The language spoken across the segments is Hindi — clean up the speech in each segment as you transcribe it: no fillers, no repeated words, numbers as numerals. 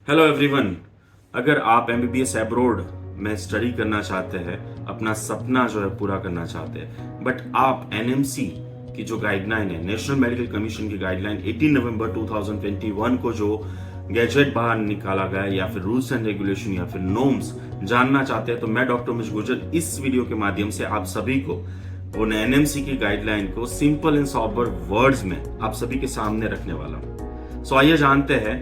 Hello everyone. अगर आप एमबीबीएस एब्रोड में स्टडी करना चाहते हैं, अपना सपना जो है पूरा करना चाहते हैं, बट आप एनएमसी की जो गाइडलाइन है, नेशनल मेडिकल कमीशन की गाइडलाइन 18 नवंबर 2021 को जो गैजेट बाहर निकाला गया या फिर रूल्स एंड रेगुलेशन या फिर नॉर्म्स जानना चाहते हैं, तो मैं डॉक्टर उमेश गुर्जर इस वीडियो के माध्यम से आप सभी को वो एनएमसी की गाइडलाइन को सिंपल एंड सॉबर वर्ड्स में आप सभी के सामने रखने वाला हूं। सो आइए जानते हैं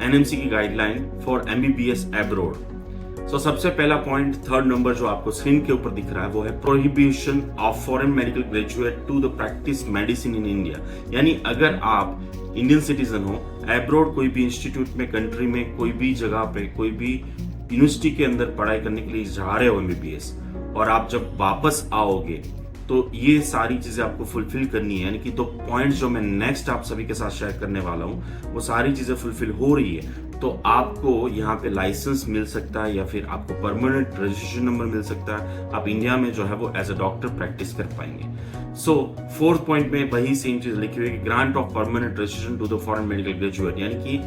एनएमसी की गाइडलाइन फॉर एमबीबीएस एब्रोड। सो सबसे पहला पॉइंट, थर्ड नंबर जो आपको स्क्रीन के ऊपर दिख रहा है, वो है prohibition of foreign medical graduate to the practice medicine in India. यानी अगर आप इंडियन सिटीजन हो, एब्रोड कोई भी इंस्टीट्यूट में, कंट्री में, कोई भी जगह पे, कोई भी यूनिवर्सिटी के अंदर पढ़ाई करने के लिए जा रहे हो एमबीबीएस, और आप जब वापस आओगे तो ये सारी चीजें आपको फुलफिल करनी है। यानी कि दो पॉइंट्स जो मैं नेक्स्ट आप सभी के साथ शेयर करने वाला हूं, वो सारी चीजें फुलफिल हो रही है तो आपको यहाँ पे लाइसेंस मिल सकता है या फिर आपको परमानेंट रजिस्ट्रेशन नंबर मिल सकता है। आप इंडिया में जो है वो एज अ डॉक्टर प्रैक्टिस कर पाएंगे। सो फोर्थ पॉइंट में वही सेम चीज लिखी हुई है, grant of permanent registration to the foreign medical graduate. यानी कि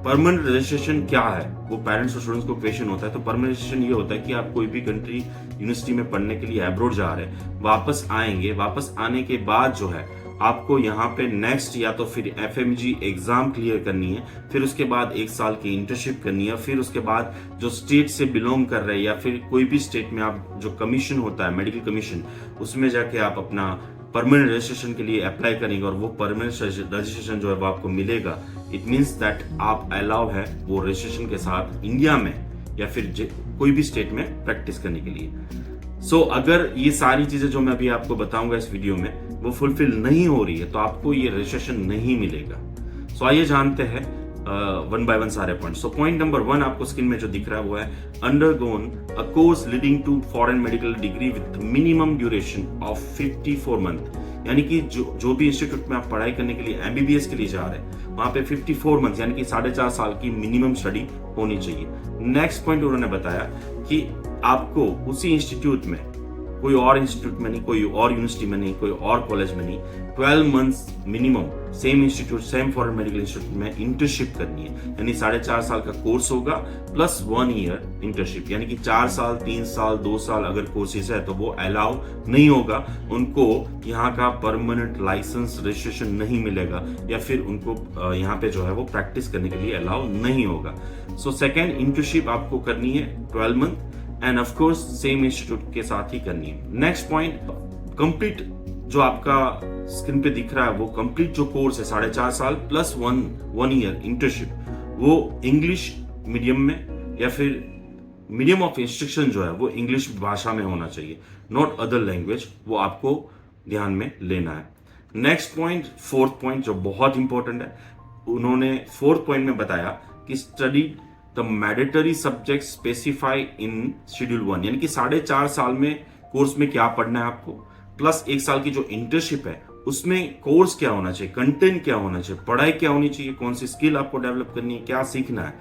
परमानेंट रजिस्ट्रेशन क्या है, वो पेरेंट्स और स्टूडेंट्स को क्वेश्चन होता है। तो परमानेंट रजिस्ट्रेशन ये होता है कि आप कोई भी कंट्री यूनिवर्सिटी में पढ़ने के लिए एब्रोड जा रहे हैं, वापस आएंगे, वापस आने के बाद जो है आपको यहाँ पे नेक्स्ट या तो फिर एफएमजी एग्जाम क्लियर करनी है, फिर उसके बाद 1 साल की इंटर्नशिप करनी है, फिर उसके बाद जो स्टेट से बिलोंग कर रहे हैं या फिर कोई भी स्टेट में आप जो कमीशन होता है, मेडिकल कमीशन, उसमें जाके आप अपना परमानेंट रजिस्ट्रेशन के लिए अप्लाई करेंगे और वो परमानेंट रजिस्ट्रेशन जो है वो आपको मिलेगा। इट मीन्स दैट आप अलाउ है वो रजिस्ट्रेशन के साथ इंडिया में या फिर कोई भी स्टेट में प्रैक्टिस करने के लिए। सो अगर ये सारी चीजें जो मैं अभी आपको बताऊंगा इस वीडियो में वो फुलफिल नहीं हो रही है तो आपको ये रजिस्ट्रेशन नहीं मिलेगा। सो आइए जानते हैं वन बाय वन सारे पॉइंट। सो पॉइंट नंबर 1 आपको स्क्रीन में जो दिख रहा है वो है undergone a course leading to foreign medical degree with minimum duration of 54 month. यानी कि जो भी इंस्टीट्यूट में आप पढ़ाई करने के लिए एमबीबीएस के लिए जा रहे हैं, वहां पे 54 मंथ यानी कि 4.5 साल की मिनिमम स्टडी होनी चाहिए। नेक्स्ट पॉइंट उन्होंने बताया कि आपको उसी इंस्टीट्यूट में, कोई और इंस्टीट्यूट में नहीं, कोई और यूनिवर्सिटी में नहीं, कोई और कॉलेज में नहीं, 12 months minimum same institute, same foreign medical institute में इंटर्नशिप करनी है। यानी 4.5 साल का कोर्स होगा प्लस 1 ईयर इंटर्नशिप। यानी कि 4 साल, 3 साल, 2 साल अगर कोर्सेज है तो वो अलाउ नहीं होगा, उनको यहाँ का परमानेंट लाइसेंस रजिस्ट्रेशन नहीं मिलेगा या फिर उनको यहाँ पे जो है वो प्रैक्टिस करने के लिए अलाउ नहीं होगा। सो सेकेंड, इंटर्नशिप आपको करनी है 12 month end of course same institute के साथ ही करनी है। नेक्स्ट पॉइंट, कंप्लीट जो आपका स्क्रीन पे दिख रहा है वो कंप्लीट जो कोर्स है 4.5 साल प्लस 1 ईयर इंटर्नशिप, वो इंग्लिश मीडियम में या फिर मीडियम ऑफ इंस्ट्रक्शन जो है वो इंग्लिश भाषा में होना चाहिए, नॉट अदर लैंग्वेज। वो आपको ध्यान में लेना है। नेक्स्ट पॉइंट, फोर्थ पॉइंट जो बहुत इंपॉर्टेंट है, उन्होंने फोर्थ पॉइंट में बताया कि study the mandatory subject specify in schedule 1। यानी कि 4.5 साल में कोर्स में क्या पढ़ना है आपको, प्लस 1 साल की जो इंटर्नशिप है उसमें कोर्स क्या होना चाहिए, कंटेंट क्या होना चाहिए, पढ़ाई क्या होनी चाहिए, कौन सी स्किल आपको डेवलप करनी है, क्या सीखना है,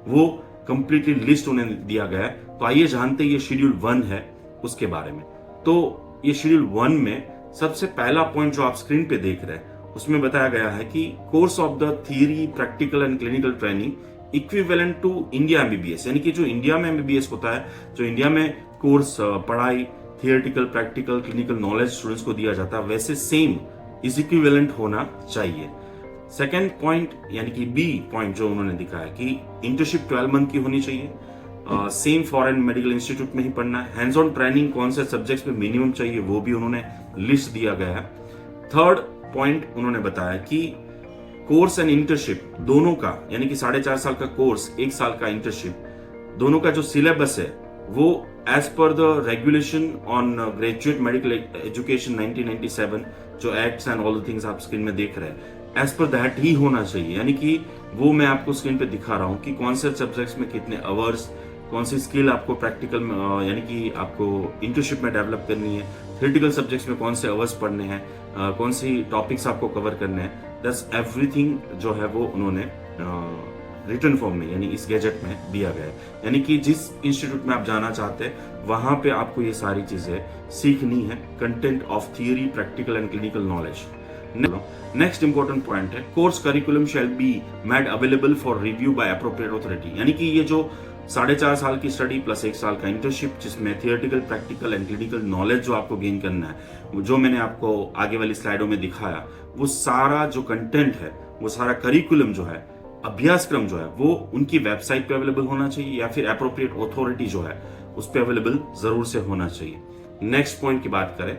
वो कंप्लीटली लिस्ट उन्हें दिया गया है। तो आइए जानते हैं ये शेड्यूल 1 है उसके बारे में। तो ये शेड्यूल 1 में सबसे पहला पॉइंट जो आप स्क्रीन पे देख रहे हैं उसमें बताया गया है कि course of the theory, practical and clinical training equivalent to India MBBS. यानी कि जो इंडिया में एमबीबीएस होता है, जो इंडिया में कोर्स पढ़ाई, theoretical, practical, clinical knowledge students को दिया जाता है, वैसे सेम इज इक्विवेलेंट होना चाहिए। सेकेंड पॉइंट यानी कि बी पॉइंट जो उन्होंने दिखा है कि इंटर्नशिप 12 मंथ की होनी चाहिए, सेम फॉरेन मेडिकल इंस्टीट्यूट में ही पढ़ना है, हैंड्स ऑन ट्रेनिंग कौन से सब्जेक्ट्स में मिनिमम चाहिए वो भी उन्होंने लिस्ट दिया गया है। थर्ड पॉइंट उन्होंने बताया कि कोर्स एंड इंटर्नशिप दोनों का, यानी कि 4.5 साल का कोर्स, 1 साल का इंटर्नशिप, दोनों का जो सिलेबस है वो as per the regulation on graduate medical education 1997, जो acts and all the things आप स्क्रीन में देख रहे हैं, एज पर दैट ही होना चाहिए। यानी कि वो मैं आपको स्क्रीन पे दिखा रहा हूँ कि कौन से सब्जेक्ट्स में कितने आवर्स, कौन सी स्किल आपको प्रैक्टिकल में यानी कि आपको इंटर्नशिप में डेवलप करनी है, थ्योरेटिकल सब्जेक्ट्स में कौन से आवर्स पढ़ने हैं, कौन सी टॉपिक्स आपको कवर करने हैं, दैट्स एवरीथिंग जो है वो उन्होंने रिटन फॉर्म में यानी इस गैजेट में दिया गया है। यानी कि जिस इंस्टीट्यूट में आप जाना चाहते हैं वहां पे आपको ये सारी चीजें सीखनी है, content of theory, practical and clinical knowledge. Next important point है, course curriculum shall be made available for review by appropriate authority. यानी कि ये जो 4.5 साल की स्टडी प्लस 1 साल का इंटर्नशिप, जिसमें theoretical, practical and clinical knowledge जो आपको गेन करना है, जो मैंने आपको आगे वाली स्लाइडों में दिखाया, वो सारा जो कंटेंट है, वो सारा करिकुलम जो है, अभ्यासक्रम जो है, वो उनकी वेबसाइट पे अवेलेबल होना चाहिए या फिर अप्रोप्रिएट अथॉरिटी जो है उस पे अवेलेबल जरूर से होना चाहिए। नेक्स्ट पॉइंट की बात करें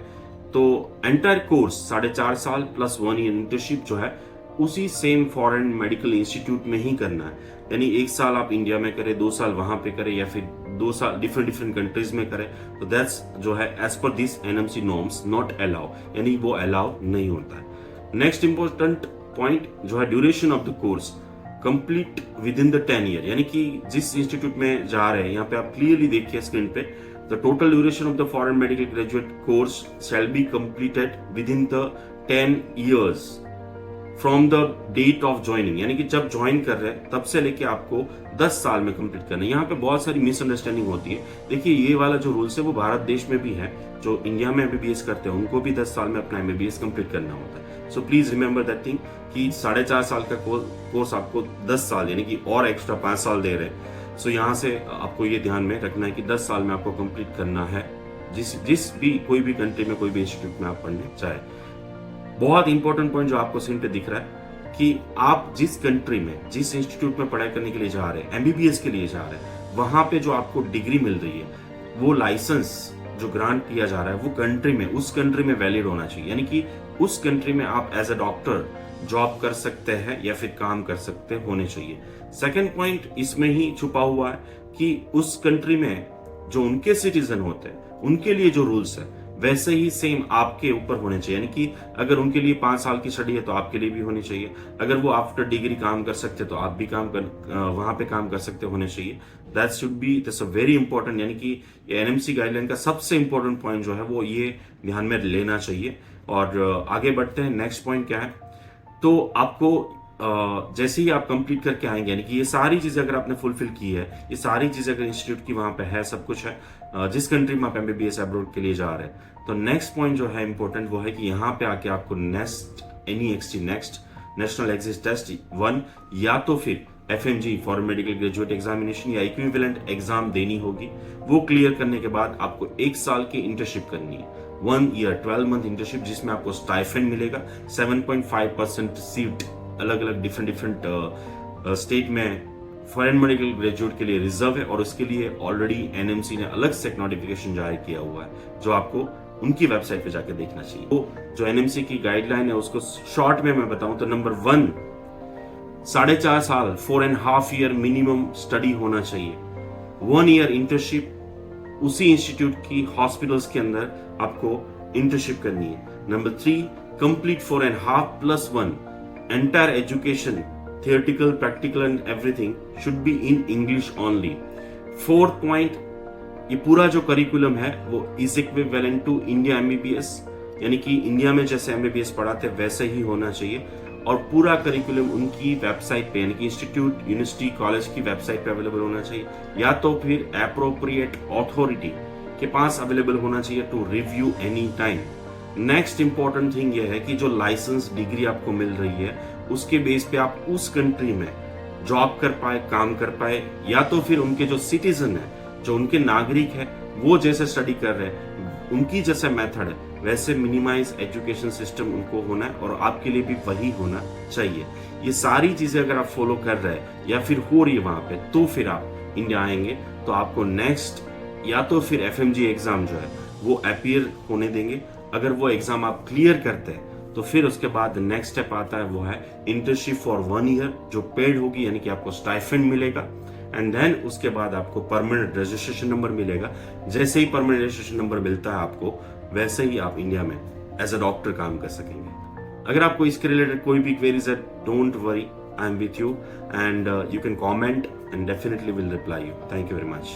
तो एंटायर कोर्स 4.5 साल प्लस 1 ईयर इंटर्नशिप जो है उसी सेम फॉरेन मेडिकल इंस्टीट्यूट में ही करना है। यानी 1 साल आप इंडिया में करें, 2 साल वहां पे करें, या फिर 2 साल डिफरेंट कंट्रीज में करें, तो दैट्स जो है as per this NMC norms not allow, यानी वो अलाउ नहीं होता है। नेक्स्ट इंपॉर्टेंट पॉइंट जो है duration of the course complete with in the 10 year. यानी कि जिस इंस्टीट्यूट में जा रहे हैं, यहाँ पे आप क्लियरली देखिए स्क्रीन पे, the total duration of the foreign medical graduate course shall be completed within the 10 years from the date of joining. यानी कि जब ज्वाइन कर रहे हैं तब से लेके आपको 10 साल में कंप्लीट करना है। यहाँ पे बहुत सारी मिसअंडरस्टैंडिंग होती है। देखिए ये वाला जो रूल्स है वो भारत देश में भी है, जो इंडिया में एमबीबीएस करते हैं उनको भी 10 साल में अपना एमबीबीएस कंप्लीट करना होता है। So please remember that thing कि 4.5 साल का कोर्स आपको 10 साल यानी कि और एक्स्ट्रा 5 साल दे रहे हैं। सो यहाँ से आपको ये ध्यान में रखना है कि 10 साल में आपको कंप्लीट करना है, जिस भी कोई भी कंट्री में कोई भी इंस्टीट्यूट में आप पढ़ने चाहे। बहुत इंपॉर्टेंट पॉइंट जो आपको स्क्रीन पे दिख रहा है कि आप जिस कंट्री में, जिस इंस्टीट्यूट में पढ़ाई करने के लिए जा रहे हैं, एमबीबीएस के लिए जा रहे हैं, वहां पे जो आपको डिग्री मिल रही है, वो लाइसेंस जो ग्रांट किया जा रहा है वो कंट्री में, उस कंट्री में वैलिड होना चाहिए। यानी कि उस कंट्री में आप एज अ डॉक्टर जॉब कर सकते हैं या फिर काम कर सकते होने चाहिए। सेकेंड पॉइंट इसमें ही छुपा हुआ है कि उस कंट्री में जो उनके सिटीजन होते हैं उनके लिए जो रूल्स है वैसे ही सेम आपके ऊपर होने चाहिए। यानी कि अगर उनके लिए 5 साल की स्टडी है तो आपके लिए भी होनी चाहिए। अगर वो आफ्टर डिग्री काम कर सकते तो आप भी वहां पे काम कर सकते होने चाहिए। That should be that's a very important. यानी कि एनएमसी गाइडलाइन का सबसे इंपॉर्टेंट पॉइंट जो है वो ये ध्यान में लेना चाहिए। और आगे बढ़ते हैं, नेक्स्ट पॉइंट क्या है, तो आपको जैसे ही आप कंप्लीट करके आएंगे, यानी कि ये सारी चीजें अगर आपने फुलफिल की है, ये सारी चीजें अगर इंस्टीट्यूट की वहां पे है, सब कुछ है, जिस कंट्री में आप एमबीबीएस अब्रॉड के लिए जा रहे हैं, तो नेक्स्ट पॉइंट जो है इंपॉर्टेंट वो है कि यहाँ पे आके आपको नेक्स्ट नेशनल एग्जिट टेस्ट 1 या तो फिर FMG foreign medical graduate examination या इक्विवेलेंट एग्जाम देनी होगी। वो क्लियर करने के बाद आपको 1 साल की इंटर्नशिप करनी है, 1 ईयर 12 मंथ इंटर्नशिप, जिसमें आपको स्टाइफेंड मिलेगा। 7.5% सीट अलग अलग डिफरेंट स्टेट में फॉरेन मेडिकल ग्रेजुएट के लिए रिजर्व है, और उसके लिए ऑलरेडी एनएमसी ने अलग से एक नोटिफिकेशन जारी किया हुआ है जो आपको उनकी वेबसाइट पे जाकर देखना चाहिए। तो जो एनएमसी की गाइडलाइन है उसको शॉर्ट में मैं बताऊं तो नंबर 1, 4.5 साल 4.5 ईयर मिनिमम स्टडी होना चाहिए। 1 ईयर इंटर्नशिप उसी इंस्टीट्यूट की हॉस्पिटल्स के अंदर आपको इंटर्नशिप करनी है। Number 3, complete 4.5 + 1 entire education, theoretical, practical and everything should be in English only. 4th point, ये पूरा जो करिकुलम है वो is equivalent to India MBBS, यानी कि इंडिया में जैसे एमबीबीएस पढ़ाते वैसे ही होना चाहिए। और पूरा करिकुलम उनकी वेबसाइट पे, यानी कि इंस्टीट्यूट, यूनिवर्सिटी, कॉलेज की वेबसाइट पे अवेलेबल होना चाहिए, या तो फिर एप्रोप्रिएट अथॉरिटी के पास अवेलेबल होना चाहिए to review any time. Next important thing ये है कि जो लाइसेंस डिग्री आपको मिल रही है उसके बेस पे आप उस कंट्री में जॉब कर पाए, काम कर पाए, या तो फिर उनके जो सिटीजन है, जो उनके नागरिक है, वो जैसे स्टडी कर रहे हैं, उनकी जैसे मेथड है वैसे मिनिमाइज एजुकेशन सिस्टम उनको होना है, और आपके लिए भी वही होना चाहिए। ये सारी चीजें अगर आप फॉलो कर रहे हैं या फिर हो रही है वहां पे, तो फिर आप इंडिया आएंगे तो आपको नेक्स्ट या तो फिर एफएमजी एग्जाम जो है वो अपीयर होने देंगे। अगर वो एग्जाम आप क्लियर करते हैं तो फिर उसके बाद नेक्स्ट स्टेप आता है, वो है इंटर्नशिप फॉर 1 ईयर जो पेड होगी, यानी कि आपको स्टाइफेंड मिलेगा। एंड देन उसके बाद आपको परमानेंट रजिस्ट्रेशन नंबर मिलेगा। जैसे ही परमानेंट रजिस्ट्रेशन नंबर मिलता है आपको, वैसे ही आप इंडिया में एज अ डॉक्टर काम कर सकेंगे। अगर आपको इसके रिलेटेड कोई भी क्वेरीज है, don't worry, I am with you and you can comment and definitely will reply you. Thank you very much.